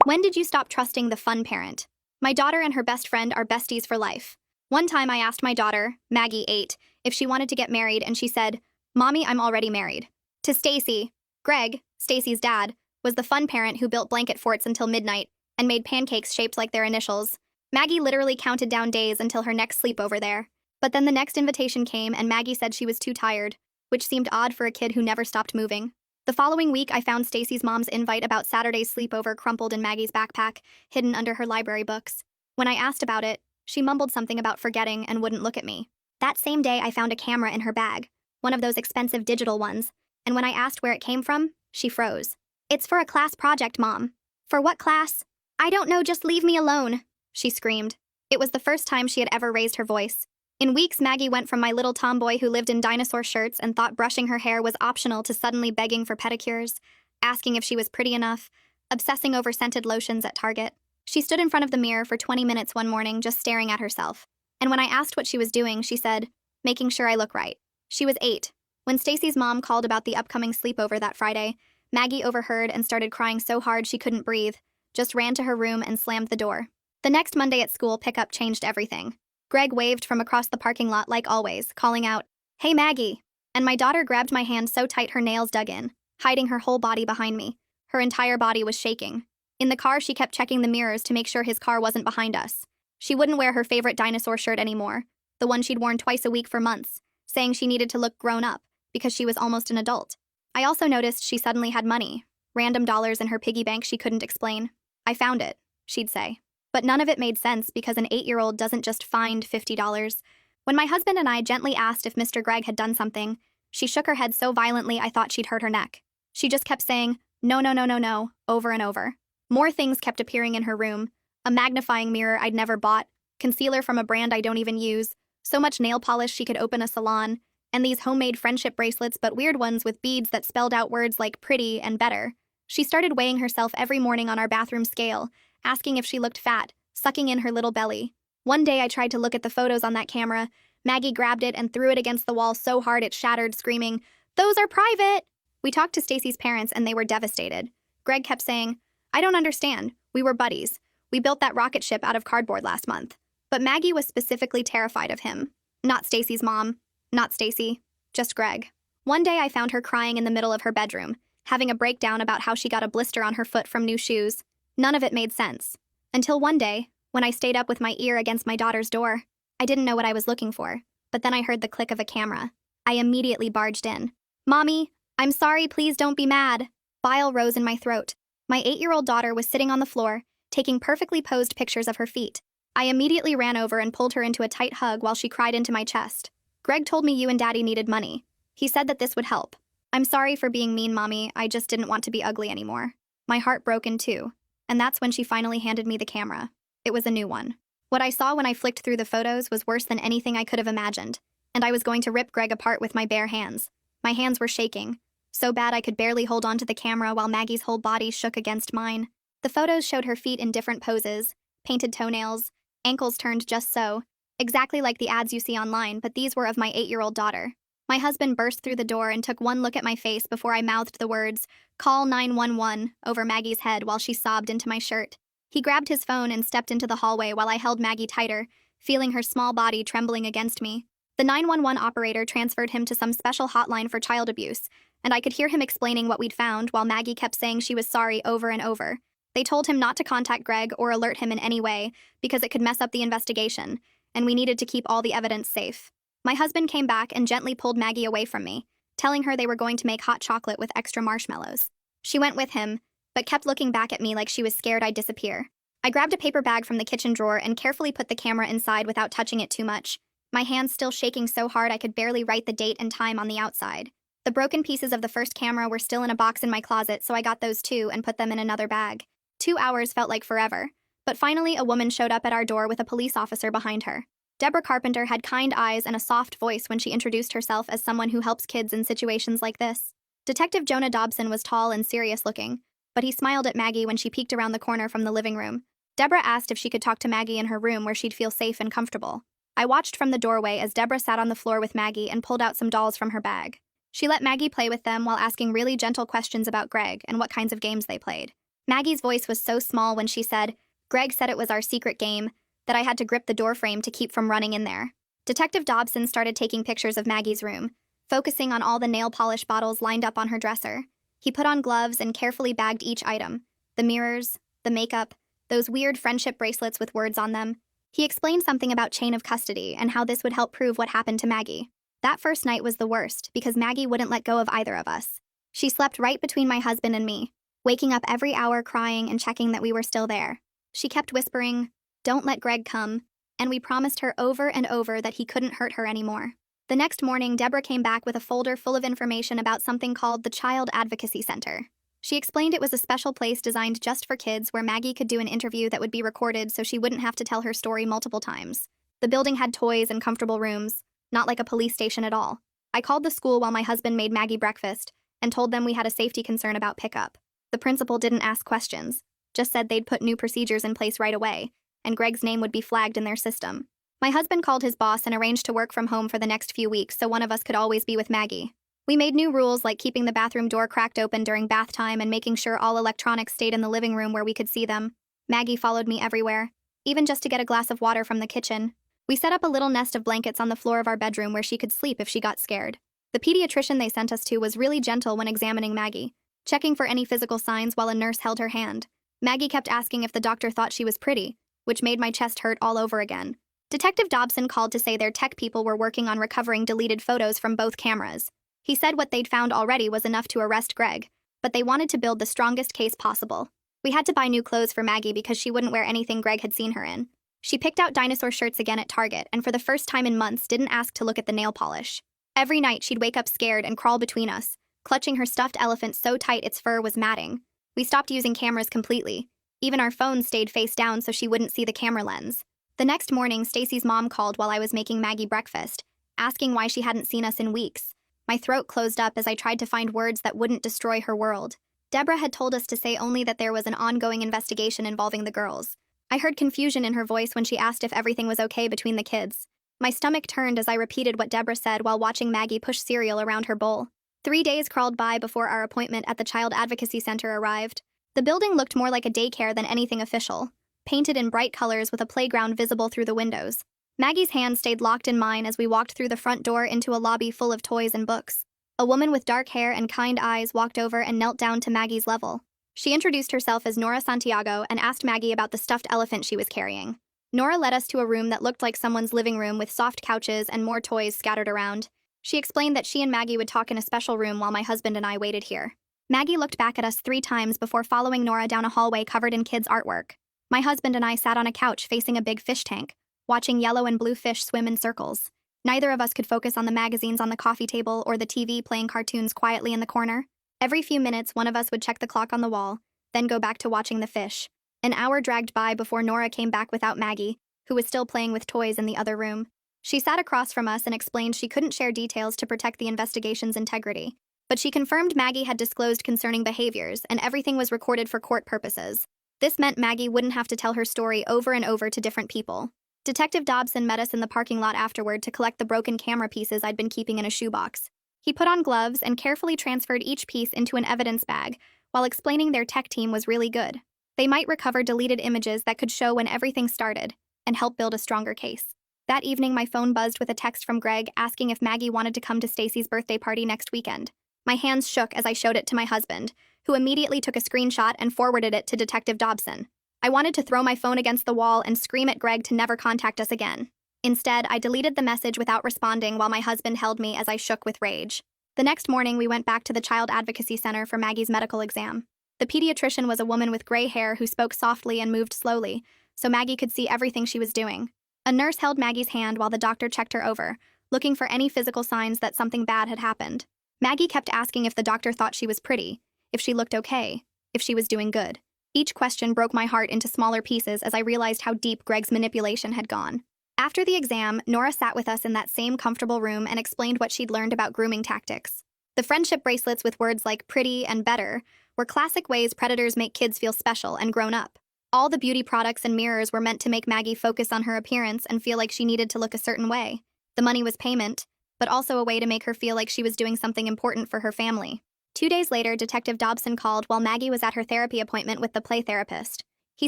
When did you stop trusting the fun parent? My daughter and her best friend are besties for life. One time I asked my daughter, Maggie 8, if she wanted to get married, and she said, "Mommy, I'm already married." To Stacy, Greg, Stacy's dad, was the fun parent who built blanket forts until midnight and made pancakes shaped like their initials. Maggie literally counted down days until her next sleepover there. But then the next invitation came and Maggie said she was too tired, which seemed odd for a kid who never stopped moving. The following week, I found Stacy's mom's invite about Saturday's sleepover crumpled in Maggie's backpack, hidden under her library books. When I asked about it, she mumbled something about forgetting and wouldn't look at me. That same day, I found a camera in her bag, one of those expensive digital ones, and when I asked where it came from, she froze. "It's for a class project, Mom." "For what class?" "I don't know, just leave me alone," she screamed. It was the first time she had ever raised her voice. In weeks, Maggie went from my little tomboy who lived in dinosaur shirts and thought brushing her hair was optional to suddenly begging for pedicures, asking if she was pretty enough, obsessing over scented lotions at Target. She stood in front of the mirror for 20 minutes one morning just staring at herself. And when I asked what she was doing, she said, "Making sure I look right." She was 8. When Stacy's mom called about the upcoming sleepover that Friday, Maggie overheard and started crying so hard she couldn't breathe, just ran to her room and slammed the door. The next Monday at school, pickup changed everything. Greg waved from across the parking lot like always, calling out, "Hey, Maggie!" And my daughter grabbed my hand so tight her nails dug in, hiding her whole body behind me. Her entire body was shaking. In the car, she kept checking the mirrors to make sure his car wasn't behind us. She wouldn't wear her favorite dinosaur shirt anymore, the one she'd worn twice a week for months, saying she needed to look grown up because she was almost an adult. I also noticed she suddenly had money, random dollars in her piggy bank she couldn't explain. "I found it," she'd say. But none of it made sense because an 8-year-old doesn't just find $50. When my husband and I gently asked if Mr. Greg had done something, she shook her head so violently I thought she'd hurt her neck. She just kept saying, "No, no, no, no, no," over and over. More things kept appearing in her room. A magnifying mirror I'd never bought, concealer from a brand I don't even use, so much nail polish she could open a salon, and these homemade friendship bracelets but weird ones with beads that spelled out words like pretty and better. She started weighing herself every morning on our bathroom scale, asking if she looked fat, sucking in her little belly. One day I tried to look at the photos on that camera. Maggie grabbed it and threw it against the wall so hard it shattered, screaming, "Those are private!" We talked to Stacy's parents and they were devastated. Greg kept saying, "I don't understand. We were buddies. We built that rocket ship out of cardboard last month." But Maggie was specifically terrified of him. Not Stacy's mom. Not Stacy. Just Greg. One day I found her crying in the middle of her bedroom, having a breakdown about how she got a blister on her foot from new shoes. None of it made sense. Until one day, when I stayed up with my ear against my daughter's door. I didn't know what I was looking for, but then I heard the click of a camera. I immediately barged in. "Mommy, I'm sorry, please don't be mad." Bile rose in my throat. My 8-year-old daughter was sitting on the floor, taking perfectly posed pictures of her feet. I immediately ran over and pulled her into a tight hug while she cried into my chest. "Greg told me you and Daddy needed money. He said that this would help. I'm sorry for being mean, Mommy. I just didn't want to be ugly anymore." My heart broke in two. And that's when she finally handed me the camera. It was a new one. What I saw when I flicked through the photos was worse than anything I could have imagined, and I was going to rip Greg apart with my bare hands. My hands were shaking, so bad I could barely hold onto the camera while Maggie's whole body shook against mine. The photos showed her feet in different poses, painted toenails, ankles turned just so, exactly like the ads you see online, but these were of my 8-year-old daughter. My husband burst through the door and took one look at my face before I mouthed the words, "Call 911, over Maggie's head while she sobbed into my shirt. He grabbed his phone and stepped into the hallway while I held Maggie tighter, feeling her small body trembling against me. The 911 operator transferred him to some special hotline for child abuse, and I could hear him explaining what we'd found while Maggie kept saying she was sorry over and over. They told him not to contact Greg or alert him in any way because it could mess up the investigation, and we needed to keep all the evidence safe. My husband came back and gently pulled Maggie away from me, telling her they were going to make hot chocolate with extra marshmallows. She went with him, but kept looking back at me like she was scared I'd disappear. I grabbed a paper bag from the kitchen drawer and carefully put the camera inside without touching it too much, my hands still shaking so hard I could barely write the date and time on the outside. The broken pieces of the first camera were still in a box in my closet, so I got those too and put them in another bag. 2 hours felt like forever, but finally a woman showed up at our door with a police officer behind her. Deborah Carpenter had kind eyes and a soft voice when she introduced herself as someone who helps kids in situations like this. Detective Jonah Dobson was tall and serious-looking, but he smiled at Maggie when she peeked around the corner from the living room. Deborah asked if she could talk to Maggie in her room where she'd feel safe and comfortable. I watched from the doorway as Deborah sat on the floor with Maggie and pulled out some dolls from her bag. She let Maggie play with them while asking really gentle questions about Greg and what kinds of games they played. Maggie's voice was so small when she said, "Greg said it was our secret game," that I had to grip the doorframe to keep from running in there. Detective Dobson started taking pictures of Maggie's room, focusing on all the nail polish bottles lined up on her dresser. He put on gloves and carefully bagged each item: the mirrors, the makeup, those weird friendship bracelets with words on them. He explained something about chain of custody and how this would help prove what happened to Maggie. That first night was the worst because Maggie wouldn't let go of either of us. She slept right between my husband and me, waking up every hour crying and checking that we were still there. She kept whispering, "Don't let Greg come," and we promised her over and over that he couldn't hurt her anymore. The next morning, Deborah came back with a folder full of information about something called the Child Advocacy Center. She explained it was a special place designed just for kids where Maggie could do an interview that would be recorded so she wouldn't have to tell her story multiple times. The building had toys and comfortable rooms, not like a police station at all. I called the school while my husband made Maggie breakfast and told them we had a safety concern about pickup. The principal didn't ask questions, just said they'd put new procedures in place right away, and Greg's name would be flagged in their system. My husband called his boss and arranged to work from home for the next few weeks so one of us could always be with Maggie. We made new rules like keeping the bathroom door cracked open during bath time and making sure all electronics stayed in the living room where we could see them. Maggie followed me everywhere, even just to get a glass of water from the kitchen. We set up a little nest of blankets on the floor of our bedroom where she could sleep if she got scared. The pediatrician they sent us to was really gentle when examining Maggie, checking for any physical signs while a nurse held her hand. Maggie kept asking if the doctor thought she was pretty, which made my chest hurt all over again. Detective Dobson called to say their tech people were working on recovering deleted photos from both cameras. He said what they'd found already was enough to arrest Greg, but they wanted to build the strongest case possible. We had to buy new clothes for Maggie because she wouldn't wear anything Greg had seen her in. She picked out dinosaur shirts again at Target and for the first time in months didn't ask to look at the nail polish. Every night she'd wake up scared and crawl between us, clutching her stuffed elephant so tight its fur was matting. We stopped using cameras completely. Even our phones stayed face down so she wouldn't see the camera lens. The next morning, Stacy's mom called while I was making Maggie breakfast, asking why she hadn't seen us in weeks. My throat closed up as I tried to find words that wouldn't destroy her world. Deborah had told us to say only that there was an ongoing investigation involving the girls. I heard confusion in her voice when she asked if everything was okay between the kids. My stomach turned as I repeated what Deborah said while watching Maggie push cereal around her bowl. 3 days crawled by before our appointment at the Child Advocacy Center arrived. The building looked more like a daycare than anything official, painted in bright colors with a playground visible through the windows. Maggie's hand stayed locked in mine as we walked through the front door into a lobby full of toys and books. A woman with dark hair and kind eyes walked over and knelt down to Maggie's level. She introduced herself as Nora Santiago and asked Maggie about the stuffed elephant she was carrying. Nora led us to a room that looked like someone's living room with soft couches and more toys scattered around. She explained that she and Maggie would talk in a special room while my husband and I waited here. Maggie looked back at us 3 times before following Nora down a hallway covered in kids' artwork. My husband and I sat on a couch facing a big fish tank, watching yellow and blue fish swim in circles. Neither of us could focus on the magazines on the coffee table or the TV playing cartoons quietly in the corner. Every few minutes, one of us would check the clock on the wall, then go back to watching the fish. An hour dragged by before Nora came back without Maggie, who was still playing with toys in the other room. She sat across from us and explained she couldn't share details to protect the investigation's integrity. But she confirmed Maggie had disclosed concerning behaviors and everything was recorded for court purposes. This meant Maggie wouldn't have to tell her story over and over to different people. Detective Dobson met us in the parking lot afterward to collect the broken camera pieces I'd been keeping in a shoebox. He put on gloves and carefully transferred each piece into an evidence bag, while explaining their tech team was really good. They might recover deleted images that could show when everything started, and help build a stronger case. That evening, my phone buzzed with a text from Greg asking if Maggie wanted to come to Stacy's birthday party next weekend. My hands shook as I showed it to my husband, who immediately took a screenshot and forwarded it to Detective Dobson. I wanted to throw my phone against the wall and scream at Greg to never contact us again. Instead, I deleted the message without responding while my husband held me as I shook with rage. The next morning, we went back to the Child Advocacy Center for Maggie's medical exam. The pediatrician was a woman with gray hair who spoke softly and moved slowly, so Maggie could see everything she was doing. A nurse held Maggie's hand while the doctor checked her over, looking for any physical signs that something bad had happened. Maggie kept asking if the doctor thought she was pretty, if she looked okay, if she was doing good. Each question broke my heart into smaller pieces as I realized how deep Greg's manipulation had gone. After the exam, Nora sat with us in that same comfortable room and explained what she'd learned about grooming tactics. The friendship bracelets with words like pretty and better were classic ways predators make kids feel special and grown up. All the beauty products and mirrors were meant to make Maggie focus on her appearance and feel like she needed to look a certain way. The money was payment, but also a way to make her feel like she was doing something important for her family. 2 days later, Detective Dobson called while Maggie was at her therapy appointment with the play therapist. He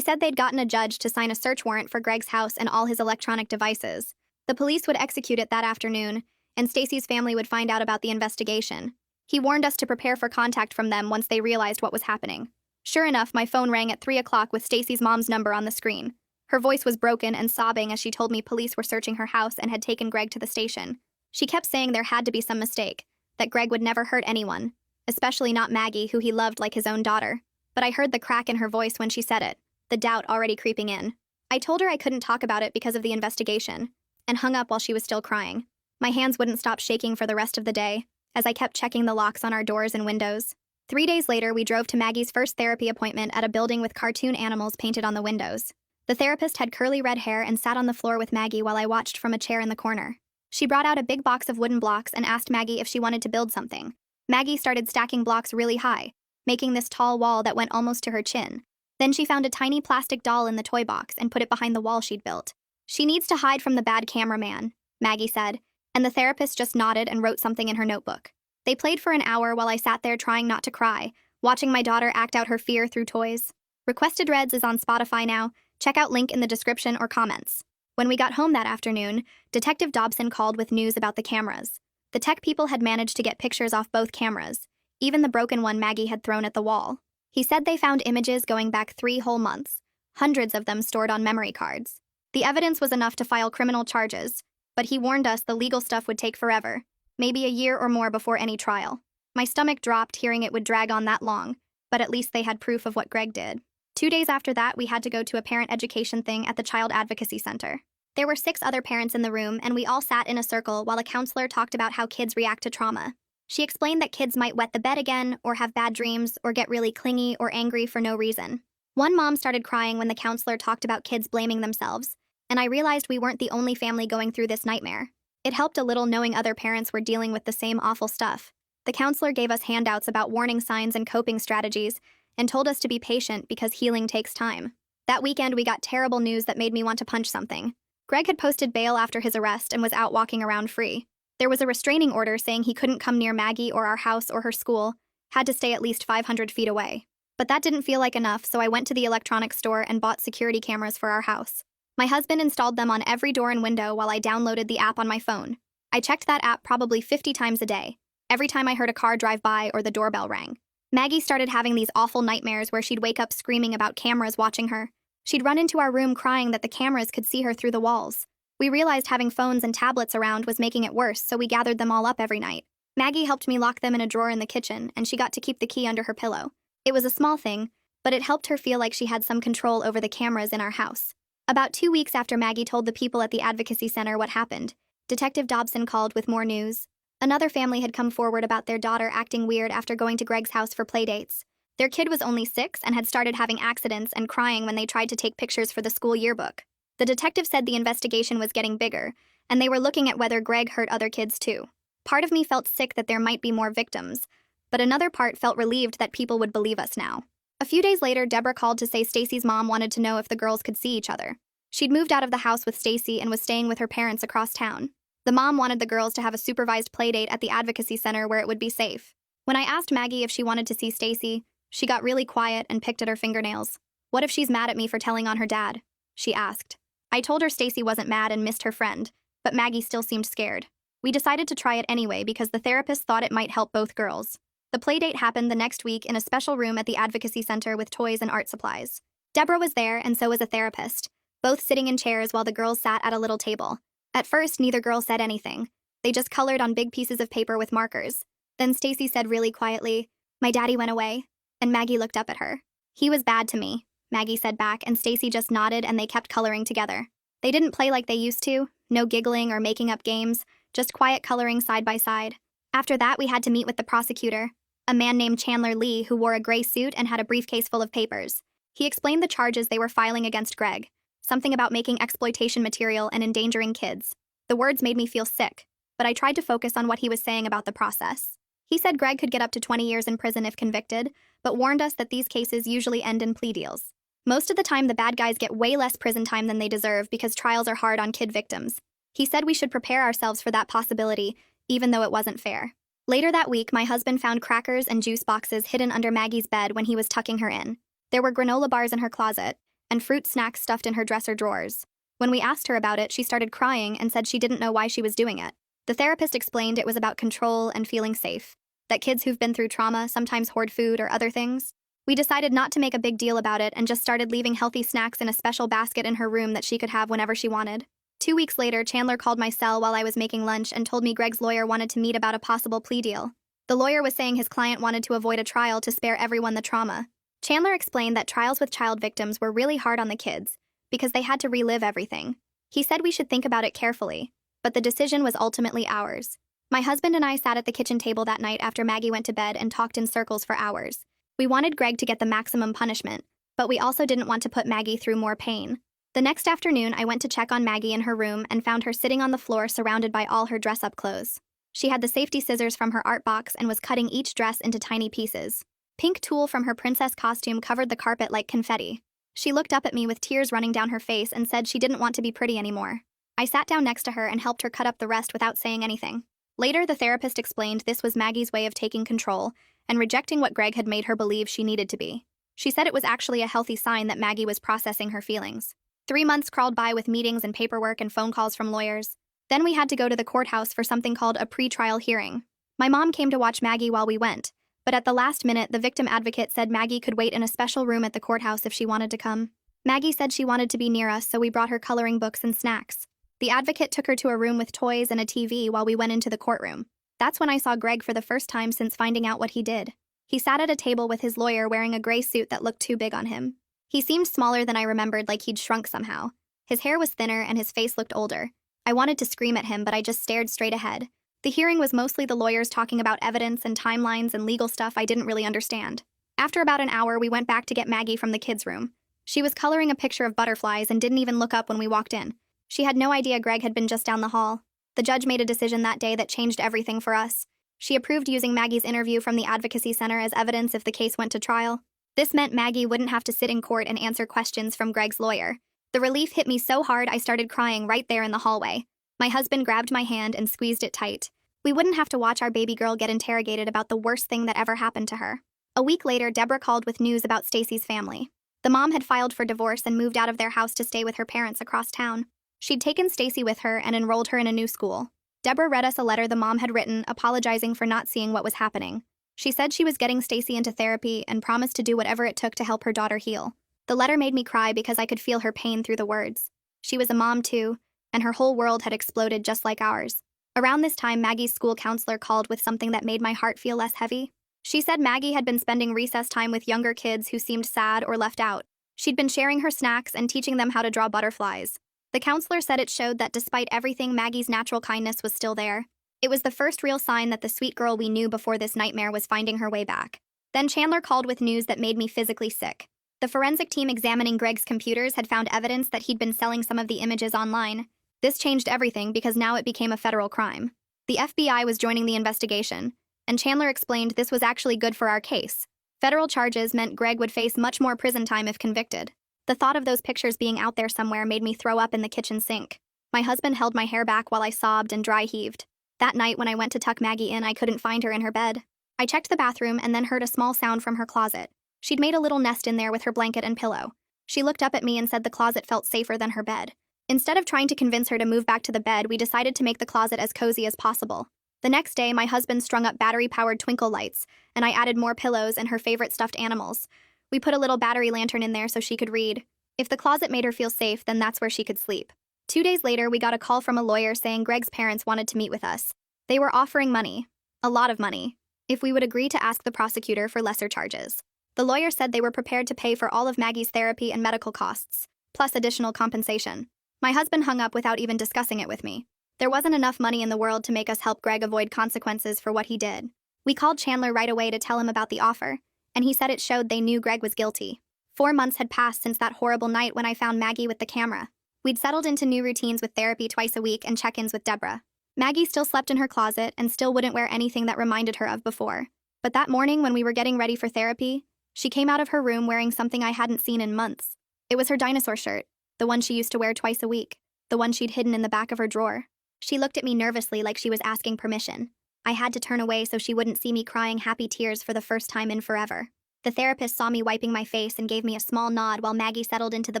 said they'd gotten a judge to sign a search warrant for Greg's house and all his electronic devices. The police would execute it that afternoon, and Stacy's family would find out about the investigation. He warned us to prepare for contact from them once they realized what was happening. Sure enough, my phone rang at 3 o'clock with Stacy's mom's number on the screen. Her voice was broken and sobbing as she told me police were searching her house and had taken Greg to the station. She kept saying there had to be some mistake, that Greg would never hurt anyone, especially not Maggie, who he loved like his own daughter. But I heard the crack in her voice when she said it, the doubt already creeping in. I told her I couldn't talk about it because of the investigation, and hung up while she was still crying. My hands wouldn't stop shaking for the rest of the day, as I kept checking the locks on our doors and windows. 3 days later, we drove to Maggie's first therapy appointment at a building with cartoon animals painted on the windows. The therapist had curly red hair and sat on the floor with Maggie while I watched from a chair in the corner. She brought out a big box of wooden blocks and asked Maggie if she wanted to build something. Maggie started stacking blocks really high, making this tall wall that went almost to her chin. Then she found a tiny plastic doll in the toy box and put it behind the wall she'd built. "She needs to hide from the bad cameraman," Maggie said, and the therapist just nodded and wrote something in her notebook. They played for an hour while I sat there trying not to cry, watching my daughter act out her fear through toys. Requested Reds is on Spotify now. Check out link in the description or comments. When we got home that afternoon, Detective Dobson called with news about the cameras. The tech people had managed to get pictures off both cameras, even the broken one Maggie had thrown at the wall. He said they found images going back 3 whole months, hundreds of them stored on memory cards. The evidence was enough to file criminal charges, but he warned us the legal stuff would take forever, maybe a year or more before any trial. My stomach dropped hearing it would drag on that long, but at least they had proof of what Greg did. 2 days after that, we had to go to a parent education thing at the Child Advocacy Center. There were 6 other parents in the room, and we all sat in a circle while a counselor talked about how kids react to trauma. She explained that kids might wet the bed again, or have bad dreams, or get really clingy or angry for no reason. One mom started crying when the counselor talked about kids blaming themselves, and I realized we weren't the only family going through this nightmare. It helped a little knowing other parents were dealing with the same awful stuff. The counselor gave us handouts about warning signs and coping strategies, and told us to be patient because healing takes time. That weekend, we got terrible news that made me want to punch something. Greg had posted bail after his arrest and was out walking around free. There was a restraining order saying he couldn't come near Maggie or our house or her school, had to stay at least 500 feet away. But that didn't feel like enough, so I went to the electronics store and bought security cameras for our house. My husband installed them on every door and window while I downloaded the app on my phone. I checked that app probably 50 times a day, every time I heard a car drive by or the doorbell rang. Maggie started having these awful nightmares where she'd wake up screaming about cameras watching her. She'd run into our room crying that the cameras could see her through the walls. We realized having phones and tablets around was making it worse, so we gathered them all up every night. Maggie helped me lock them in a drawer in the kitchen, and she got to keep the key under her pillow. It was a small thing, but it helped her feel like she had some control over the cameras in our house. About 2 weeks after Maggie told the people at the advocacy center what happened, Detective Dobson called with more news. Another family had come forward about their daughter acting weird after going to Greg's house for playdates. Their kid was only 6 and had started having accidents and crying when they tried to take pictures for the school yearbook. The detective said the investigation was getting bigger, and they were looking at whether Greg hurt other kids too. Part of me felt sick that there might be more victims, but another part felt relieved that people would believe us now. A few days later, Deborah called to say Stacy's mom wanted to know if the girls could see each other. She'd moved out of the house with Stacy and was staying with her parents across town. The mom wanted the girls to have a supervised playdate at the advocacy center where it would be safe. When I asked Maggie if she wanted to see Stacy, she got really quiet and picked at her fingernails. "What if she's mad at me for telling on her dad?" she asked. I told her Stacy wasn't mad and missed her friend, but Maggie still seemed scared. We decided to try it anyway because the therapist thought it might help both girls. The playdate happened the next week in a special room at the advocacy center with toys and art supplies. Deborah was there, and so was a therapist, both sitting in chairs while the girls sat at a little table. At first, neither girl said anything. They just colored on big pieces of paper with markers. Then Stacy said really quietly, "My daddy went away," and Maggie looked up at her. "He was bad to me," Maggie said back, and Stacy just nodded and they kept coloring together. They didn't play like they used to, no giggling or making up games, just quiet coloring side by side. After that, we had to meet with the prosecutor, a man named Chandler Lee who wore a gray suit and had a briefcase full of papers. He explained the charges they were filing against Greg. Something about making exploitation material and endangering kids. The words made me feel sick, but I tried to focus on what he was saying about the process. He said Greg could get up to 20 years in prison if convicted, but warned us that these cases usually end in plea deals. Most of the time, the bad guys get way less prison time than they deserve because trials are hard on kid victims. He said we should prepare ourselves for that possibility, even though it wasn't fair. Later that week, my husband found crackers and juice boxes hidden under Maggie's bed when he was tucking her in. There were granola bars in her closet, and fruit snacks stuffed in her dresser drawers. When we asked her about it, she started crying and said she didn't know why she was doing it. The therapist explained it was about control and feeling safe, that kids who've been through trauma sometimes hoard food or other things. We decided not to make a big deal about it and just started leaving healthy snacks in a special basket in her room that she could have whenever she wanted. 2 weeks later, Chandler called my cell while I was making lunch and told me Greg's lawyer wanted to meet about a possible plea deal. The lawyer was saying his client wanted to avoid a trial to spare everyone the trauma. Chandler explained that trials with child victims were really hard on the kids because they had to relive everything. He said we should think about it carefully, but the decision was ultimately ours. My husband and I sat at the kitchen table that night after Maggie went to bed and talked in circles for hours. We wanted Greg to get the maximum punishment, but we also didn't want to put Maggie through more pain. The next afternoon, I went to check on Maggie in her room and found her sitting on the floor surrounded by all her dress-up clothes. She had the safety scissors from her art box and was cutting each dress into tiny pieces. Pink tulle from her princess costume covered the carpet like confetti. She looked up at me with tears running down her face and said she didn't want to be pretty anymore. I sat down next to her and helped her cut up the rest without saying anything. Later, the therapist explained this was Maggie's way of taking control and rejecting what Greg had made her believe she needed to be. She said it was actually a healthy sign that Maggie was processing her feelings. 3 months crawled by with meetings and paperwork and phone calls from lawyers. Then we had to go to the courthouse for something called a pre-trial hearing. My mom came to watch Maggie while we went, but at the last minute, the victim advocate said Maggie could wait in a special room at the courthouse if she wanted to come. Maggie said she wanted to be near us, so we brought her coloring books and snacks. The advocate took her to a room with toys and a TV while we went into the courtroom. That's when I saw Greg for the first time since finding out what he did. He sat at a table with his lawyer wearing a gray suit that looked too big on him. He seemed smaller than I remembered, like he'd shrunk somehow. His hair was thinner and his face looked older. I wanted to scream at him, but I just stared straight ahead. The hearing was mostly the lawyers talking about evidence and timelines and legal stuff I didn't really understand. After about an hour, we went back to get Maggie from the kids' room. She was coloring a picture of butterflies and didn't even look up when we walked in. She had no idea Greg had been just down the hall. The judge made a decision that day that changed everything for us. She approved using Maggie's interview from the advocacy center as evidence if the case went to trial. This meant Maggie wouldn't have to sit in court and answer questions from Greg's lawyer. The relief hit me so hard I started crying right there in the hallway. My husband grabbed my hand and squeezed it tight. We wouldn't have to watch our baby girl get interrogated about the worst thing that ever happened to her. A week later, Deborah called with news about Stacy's family. The mom had filed for divorce and moved out of their house to stay with her parents across town. She'd taken Stacy with her and enrolled her in a new school. Deborah read us a letter the mom had written, apologizing for not seeing what was happening. She said she was getting Stacy into therapy and promised to do whatever it took to help her daughter heal. The letter made me cry because I could feel her pain through the words. She was a mom too, and her whole world had exploded just like ours. Around this time, Maggie's school counselor called with something that made my heart feel less heavy. She said Maggie had been spending recess time with younger kids who seemed sad or left out. She'd been sharing her snacks and teaching them how to draw butterflies. The counselor said it showed that despite everything, Maggie's natural kindness was still there. It was the first real sign that the sweet girl we knew before this nightmare was finding her way back. Then Chandler called with news that made me physically sick. The forensic team examining Greg's computers had found evidence that he'd been selling some of the images online. This changed everything because now it became a federal crime. The FBI was joining the investigation, and Chandler explained this was actually good for our case. Federal charges meant Greg would face much more prison time if convicted. The thought of those pictures being out there somewhere made me throw up in the kitchen sink. My husband held my hair back while I sobbed and dry heaved. That night when I went to tuck Maggie in, I couldn't find her in her bed. I checked the bathroom and then heard a small sound from her closet. She'd made a little nest in there with her blanket and pillow. She looked up at me and said the closet felt safer than her bed. Instead of trying to convince her to move back to the bed, we decided to make the closet as cozy as possible. The next day, my husband strung up battery-powered twinkle lights, and I added more pillows and her favorite stuffed animals. We put a little battery lantern in there so she could read. If the closet made her feel safe, then that's where she could sleep. 2 days later, we got a call from a lawyer saying Greg's parents wanted to meet with us. They were offering money, a lot of money, if we would agree to ask the prosecutor for lesser charges. The lawyer said they were prepared to pay for all of Maggie's therapy and medical costs, plus additional compensation. My husband hung up without even discussing it with me. There wasn't enough money in the world to make us help Greg avoid consequences for what he did. We called Chandler right away to tell him about the offer, and he said it showed they knew Greg was guilty. 4 months had passed since that horrible night when I found Maggie with the camera. We'd settled into new routines with therapy twice a week and check-ins with Deborah. Maggie still slept in her closet and still wouldn't wear anything that reminded her of before. But that morning when we were getting ready for therapy, she came out of her room wearing something I hadn't seen in months. It was her dinosaur shirt, the one she used to wear twice a week, the one she'd hidden in the back of her drawer. She looked at me nervously like she was asking permission. I had to turn away so she wouldn't see me crying happy tears for the first time in forever. The therapist saw me wiping my face and gave me a small nod while Maggie settled into the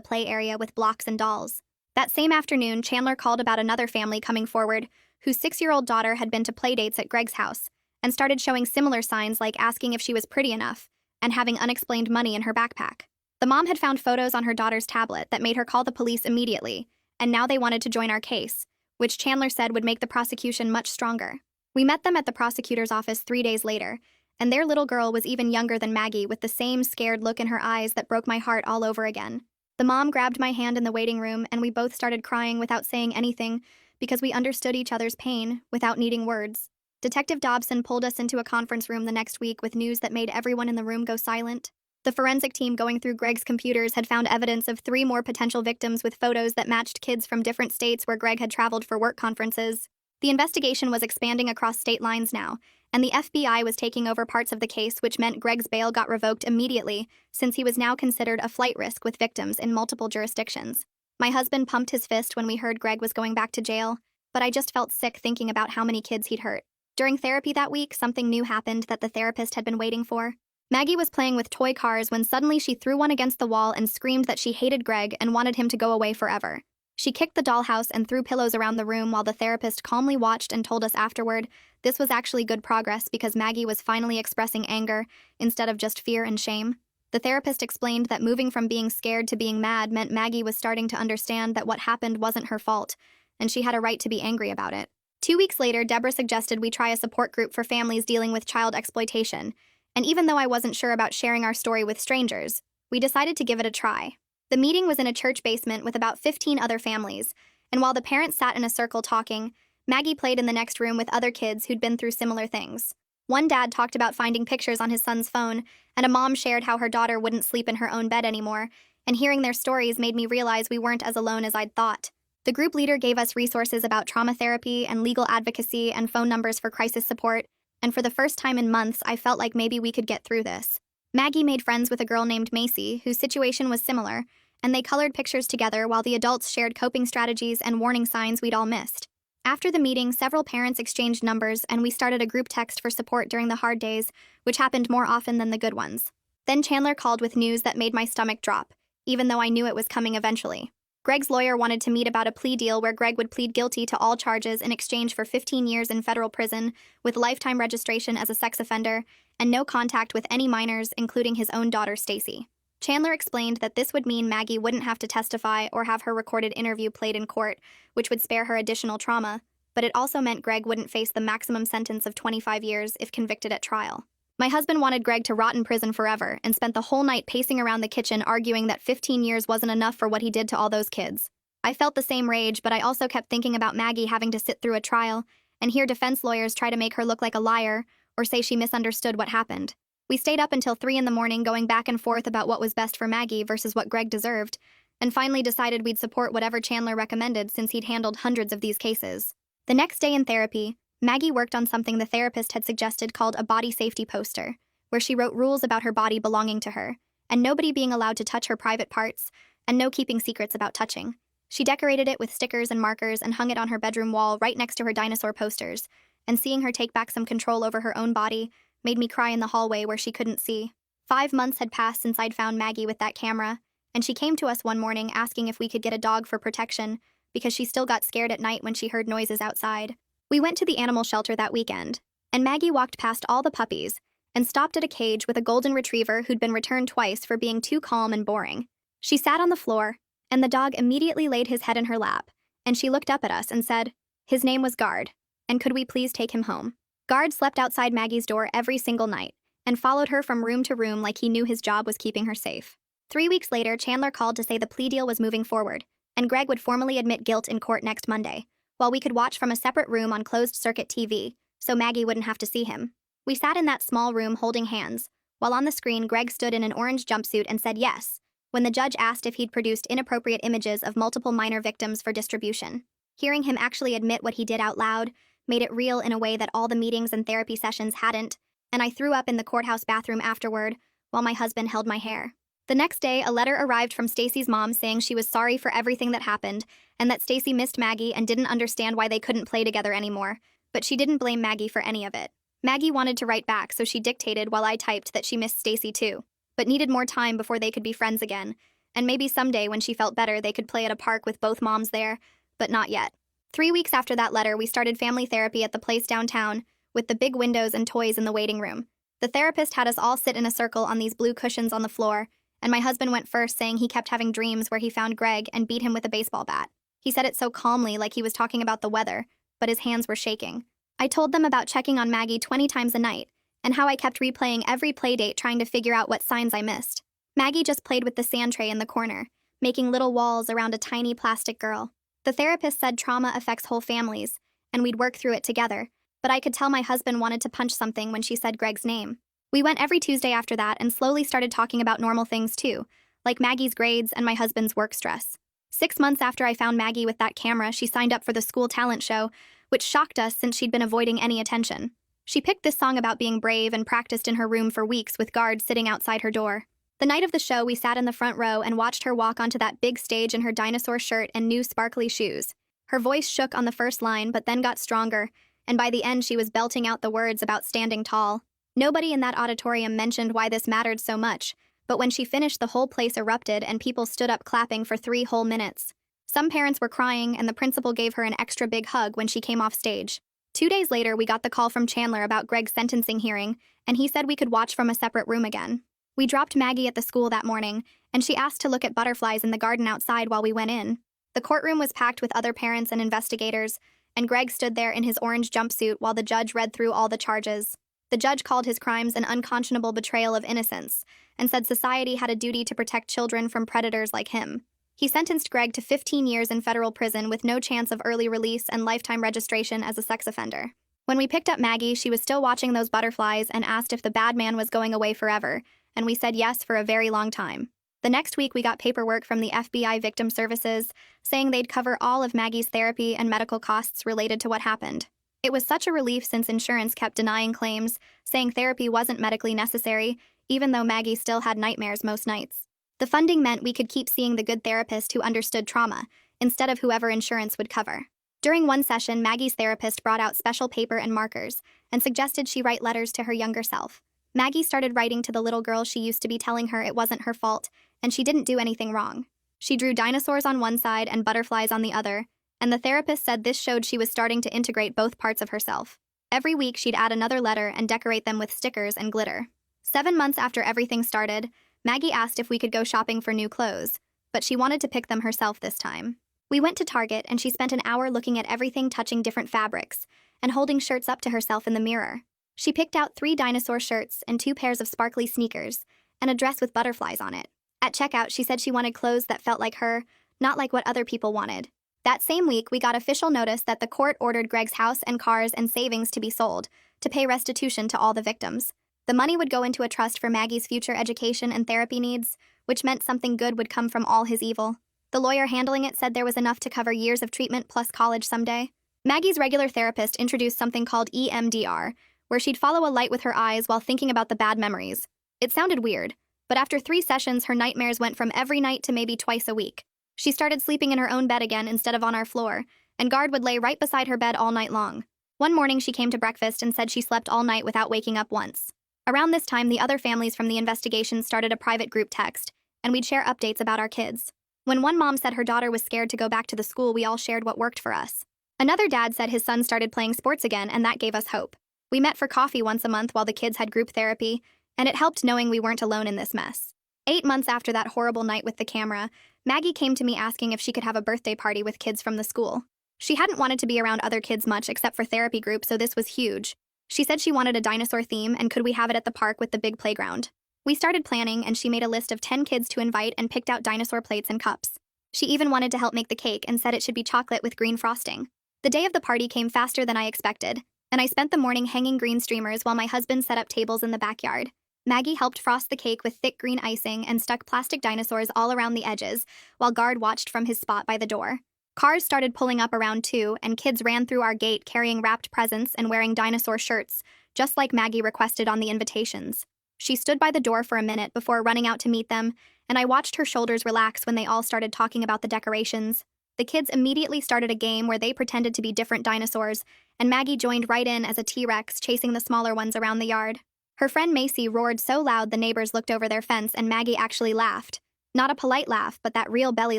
play area with blocks and dolls. That same afternoon, Chandler called about another family coming forward, whose 6-year-old daughter had been to playdates at Greg's house, and started showing similar signs like asking if she was pretty enough, and having unexplained money in her backpack. The mom had found photos on her daughter's tablet that made her call the police immediately, and now they wanted to join our case, which Chandler said would make the prosecution much stronger. We met them at the prosecutor's office 3 days later, and their little girl was even younger than Maggie with the same scared look in her eyes that broke my heart all over again. The mom grabbed my hand in the waiting room and we both started crying without saying anything because we understood each other's pain without needing words. Detective Dobson pulled us into a conference room the next week with news that made everyone in the room go silent. The forensic team going through Greg's computers had found evidence of 3 more potential victims with photos that matched kids from different states where Greg had traveled for work conferences. The investigation was expanding across state lines now, and the FBI was taking over parts of the case, which meant Greg's bail got revoked immediately, since he was now considered a flight risk with victims in multiple jurisdictions. My husband pumped his fist when we heard Greg was going back to jail, but I just felt sick thinking about how many kids he'd hurt. During therapy that week, something new happened that the therapist had been waiting for. Maggie was playing with toy cars when suddenly she threw one against the wall and screamed that she hated Greg and wanted him to go away forever. She kicked the dollhouse and threw pillows around the room while the therapist calmly watched and told us afterward this was actually good progress because Maggie was finally expressing anger instead of just fear and shame. The therapist explained that moving from being scared to being mad meant Maggie was starting to understand that what happened wasn't her fault, and she had a right to be angry about it. 2 weeks later, Deborah suggested we try a support group for families dealing with child exploitation, and even though I wasn't sure about sharing our story with strangers, we decided to give it a try. The meeting was in a church basement with about 15 other families, and while the parents sat in a circle talking, Maggie played in the next room with other kids who'd been through similar things. One dad talked about finding pictures on his son's phone, and a mom shared how her daughter wouldn't sleep in her own bed anymore, and hearing their stories made me realize we weren't as alone as I'd thought. The group leader gave us resources about trauma therapy and legal advocacy and phone numbers for crisis support, and for the first time in months, I felt like maybe we could get through this. Maggie made friends with a girl named Macy, whose situation was similar, and they colored pictures together while the adults shared coping strategies and warning signs we'd all missed. After the meeting, several parents exchanged numbers, and we started a group text for support during the hard days, which happened more often than the good ones. Then Chandler called with news that made my stomach drop, even though I knew it was coming eventually. Greg's lawyer wanted to meet about a plea deal where Greg would plead guilty to all charges in exchange for 15 years in federal prison, with lifetime registration as a sex offender, and no contact with any minors, including his own daughter, Stacy. Chandler explained that this would mean Maggie wouldn't have to testify or have her recorded interview played in court, which would spare her additional trauma, but it also meant Greg wouldn't face the maximum sentence of 25 years if convicted at trial. My husband wanted Greg to rot in prison forever and spent the whole night pacing around the kitchen arguing that 15 years wasn't enough for what he did to all those kids. I felt the same rage, but I also kept thinking about Maggie having to sit through a trial and hear defense lawyers try to make her look like a liar or say she misunderstood what happened. We stayed up until 3 a.m. going back and forth about what was best for Maggie versus what Greg deserved, and finally decided we'd support whatever Chandler recommended since he'd handled hundreds of these cases. The next day in therapy, Maggie worked on something the therapist had suggested called a body safety poster, where she wrote rules about her body belonging to her, and nobody being allowed to touch her private parts, and no keeping secrets about touching. She decorated it with stickers and markers and hung it on her bedroom wall right next to her dinosaur posters, and seeing her take back some control over her own body made me cry in the hallway where she couldn't see. 5 months had passed since I'd found Maggie with that camera, and she came to us one morning asking if we could get a dog for protection, because she still got scared at night when she heard noises outside. We went to the animal shelter that weekend, and Maggie walked past all the puppies and stopped at a cage with a golden retriever who'd been returned twice for being too calm and boring. She sat on the floor, and the dog immediately laid his head in her lap, and she looked up at us and said, "His name was Guard, and could we please take him home?" Guard slept outside Maggie's door every single night and followed her from room to room like he knew his job was keeping her safe. 3 weeks later, Chandler called to say the plea deal was moving forward, and Greg would formally admit guilt in court next Monday, while we could watch from a separate room on closed-circuit TV, so Maggie wouldn't have to see him. We sat in that small room holding hands, while on the screen Greg stood in an orange jumpsuit and said yes, when the judge asked if he'd produced inappropriate images of multiple minor victims for distribution. Hearing him actually admit what he did out loud made it real in a way that all the meetings and therapy sessions hadn't, and I threw up in the courthouse bathroom afterward, while my husband held my hair. The next day, a letter arrived from Stacy's mom saying she was sorry for everything that happened, and that Stacy missed Maggie and didn't understand why they couldn't play together anymore, but she didn't blame Maggie for any of it. Maggie wanted to write back, so she dictated while I typed that she missed Stacy too, but needed more time before they could be friends again, and maybe someday when she felt better they could play at a park with both moms there, but not yet. 3 weeks after that letter, we started family therapy at the place downtown, with the big windows and toys in the waiting room. The therapist had us all sit in a circle on these blue cushions on the floor, and my husband went first, saying he kept having dreams where he found Greg and beat him with a baseball bat. He said it so calmly, like he was talking about the weather, but his hands were shaking. I told them about checking on Maggie 20 times a night, and how I kept replaying every play date trying to figure out what signs I missed. Maggie just played with the sand tray in the corner, making little walls around a tiny plastic girl. The therapist said trauma affects whole families, and we'd work through it together, but I could tell my husband wanted to punch something when she said Greg's name. We went every Tuesday after that and slowly started talking about normal things too, like Maggie's grades and my husband's work stress. 6 months after I found Maggie with that camera, she signed up for the school talent show, which shocked us since she'd been avoiding any attention. She picked this song about being brave and practiced in her room for weeks with guards sitting outside her door. The night of the show, we sat in the front row and watched her walk onto that big stage in her dinosaur shirt and new sparkly shoes. Her voice shook on the first line, but then got stronger, and by the end she was belting out the words about standing tall. Nobody in that auditorium mentioned why this mattered so much, but when she finished, the whole place erupted and people stood up clapping for 3 whole minutes. Some parents were crying, and the principal gave her an extra big hug when she came off stage. 2 days later, we got the call from Chandler about Greg's sentencing hearing, and he said we could watch from a separate room again. We dropped Maggie at the school that morning, and she asked to look at butterflies in the garden outside while we went in. The courtroom was packed with other parents and investigators, and Greg stood there in his orange jumpsuit while the judge read through all the charges. The judge called his crimes an unconscionable betrayal of innocence, and said society had a duty to protect children from predators like him. He sentenced Greg to 15 years in federal prison with no chance of early release and lifetime registration as a sex offender. When we picked up Maggie, she was still watching those butterflies and asked if the bad man was going away forever, and we said yes for a very long time. The next week, we got paperwork from the FBI Victim Services saying they'd cover all of Maggie's therapy and medical costs related to what happened. It was such a relief since insurance kept denying claims, saying therapy wasn't medically necessary, even though Maggie still had nightmares most nights. The funding meant we could keep seeing the good therapist who understood trauma, instead of whoever insurance would cover. During one session, Maggie's therapist brought out special paper and markers and suggested she write letters to her younger self. Maggie started writing to the little girl she used to be, telling her it wasn't her fault and she didn't do anything wrong. She drew dinosaurs on one side and butterflies on the other, and the therapist said this showed she was starting to integrate both parts of herself. Every week, she'd add another letter and decorate them with stickers and glitter. 7 months after everything started, Maggie asked if we could go shopping for new clothes, but she wanted to pick them herself this time. We went to Target, and she spent an hour looking at everything, touching different fabrics, and holding shirts up to herself in the mirror. She picked out 3 dinosaur shirts and 2 pairs of sparkly sneakers, and a dress with butterflies on it. At checkout, she said she wanted clothes that felt like her, not like what other people wanted. That same week, we got official notice that the court ordered Greg's house and cars and savings to be sold, to pay restitution to all the victims. The money would go into a trust for Maggie's future education and therapy needs, which meant something good would come from all his evil. The lawyer handling it said there was enough to cover years of treatment plus college someday. Maggie's regular therapist introduced something called EMDR, where she'd follow a light with her eyes while thinking about the bad memories. It sounded weird, but after 3 sessions, her nightmares went from every night to maybe twice a week. She started sleeping in her own bed again instead of on our floor, and guard would lay right beside her bed all night long. One morning, she came to breakfast and said she slept all night without waking up once. Around this time, the other families from the investigation started a private group text, and we'd share updates about our kids. When one mom said her daughter was scared to go back to the school, we all shared what worked for us. Another dad said his son started playing sports again, and that gave us hope. We met for coffee once a month while the kids had group therapy, and it helped knowing we weren't alone in this mess. 8 months after that horrible night with the camera, Maggie came to me asking if she could have a birthday party with kids from the school. She hadn't wanted to be around other kids much except for therapy group, so this was huge. She said she wanted a dinosaur theme, and could we have it at the park with the big playground. We started planning, and she made a list of 10 kids to invite and picked out dinosaur plates and cups. She even wanted to help make the cake and said it should be chocolate with green frosting. The day of the party came faster than I expected, and I spent the morning hanging green streamers while my husband set up tables in the backyard. Maggie helped frost the cake with thick green icing and stuck plastic dinosaurs all around the edges, while guard watched from his spot by the door. Cars started pulling up around too, and kids ran through our gate carrying wrapped presents and wearing dinosaur shirts, just like Maggie requested on the invitations. She stood by the door for a minute before running out to meet them, and I watched her shoulders relax when they all started talking about the decorations. The kids immediately started a game where they pretended to be different dinosaurs, and Maggie joined right in as a T-Rex chasing the smaller ones around the yard. Her friend Macy roared so loud the neighbors looked over their fence and Maggie actually laughed. Not a polite laugh, but that real belly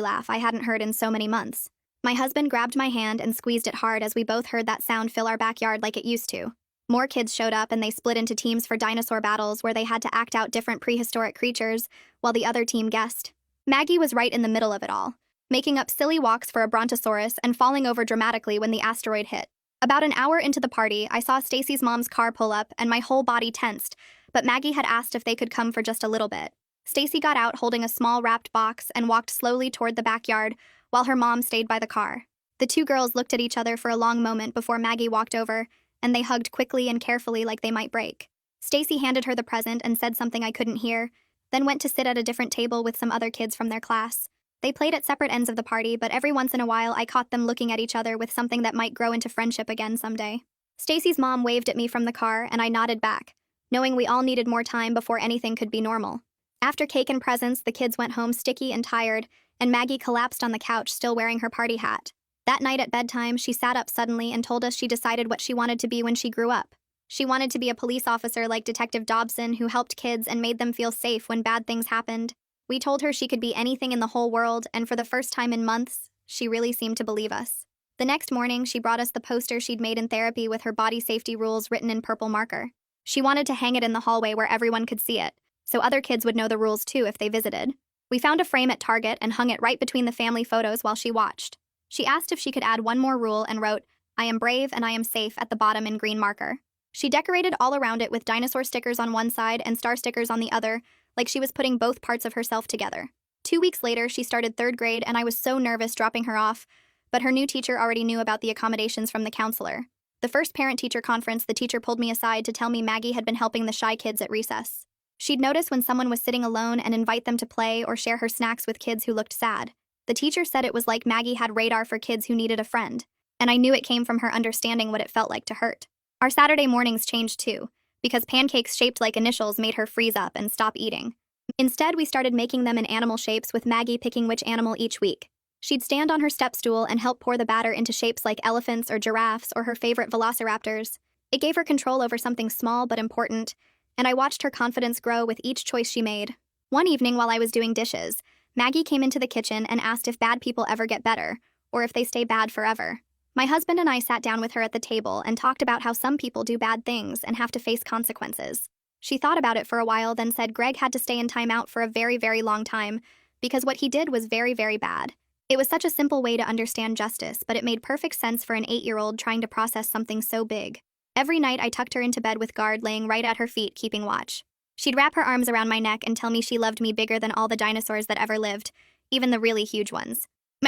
laugh I hadn't heard in so many months. My husband grabbed my hand and squeezed it hard as we both heard that sound fill our backyard like it used to. More kids showed up and they split into teams for dinosaur battles where they had to act out different prehistoric creatures while the other team guessed. Maggie was right in the middle of it all, making up silly walks for a brontosaurus and falling over dramatically when the asteroid hit. About an hour into the party, I saw Stacy's mom's car pull up and my whole body tensed, but Maggie had asked if they could come for just a little bit. Stacy got out holding a small wrapped box and walked slowly toward the backyard while her mom stayed by the car. The two girls looked at each other for a long moment before Maggie walked over, and they hugged quickly and carefully like they might break. Stacy handed her the present and said something I couldn't hear, then went to sit at a different table with some other kids from their class. They played at separate ends of the party, but every once in a while I caught them looking at each other with something that might grow into friendship again someday. Stacy's mom waved at me from the car, and I nodded back, knowing we all needed more time before anything could be normal. After cake and presents, the kids went home sticky and tired, and Maggie collapsed on the couch still wearing her party hat. That night at bedtime, she sat up suddenly and told us she decided what she wanted to be when she grew up. She wanted to be a police officer like Detective Dobson who helped kids and made them feel safe when bad things happened. We told her she could be anything in the whole world, and for the first time in months, she really seemed to believe us. The next morning, she brought us the poster she'd made in therapy with her body safety rules written in purple marker. She wanted to hang it in the hallway where everyone could see it, so other kids would know the rules too if they visited. We found a frame at Target and hung it right between the family photos while she watched. She asked if she could add one more rule and wrote, "I am brave and I am safe" at the bottom in green marker. She decorated all around it with dinosaur stickers on one side and star stickers on the other, like she was putting both parts of herself together. 2 weeks later, she started 3rd grade and I was so nervous dropping her off, but her new teacher already knew about the accommodations from the counselor. The first parent-teacher conference, the teacher pulled me aside to tell me Maggie had been helping the shy kids at recess. She'd notice when someone was sitting alone and invite them to play or share her snacks with kids who looked sad. The teacher said it was like Maggie had radar for kids who needed a friend, and I knew it came from her understanding what it felt like to hurt. Our Saturday mornings changed too, because pancakes shaped like initials made her freeze up and stop eating. Instead, we started making them in animal shapes with Maggie picking which animal each week. She'd stand on her step stool and help pour the batter into shapes like elephants or giraffes or her favorite velociraptors. It gave her control over something small but important, and I watched her confidence grow with each choice she made. One evening while I was doing dishes, Maggie came into the kitchen and asked if bad people ever get better, or if they stay bad forever. My husband and I sat down with her at the table and talked about how some people do bad things and have to face consequences. She thought about it for a while, then said Greg had to stay in timeout for a very, very long time because what he did was very, very bad. It was such a simple way to understand justice, but it made perfect sense for an 8-year-old trying to process something so big. Every night I tucked her into bed with Guard laying right at her feet, keeping watch. She'd wrap her arms around my neck and tell me she loved me bigger than all the dinosaurs that ever lived, even the really huge ones.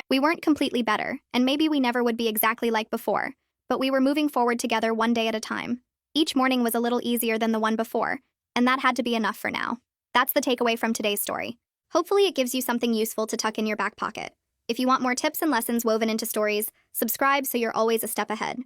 We weren't completely better, and maybe we never would be exactly like before, but we were moving forward together one day at a time. Each morning was a little easier than the one before, and that had to be enough for now. That's the takeaway from today's story. Hopefully it gives you something useful to tuck in your back pocket. If you want more tips and lessons woven into stories, subscribe so you're always a step ahead.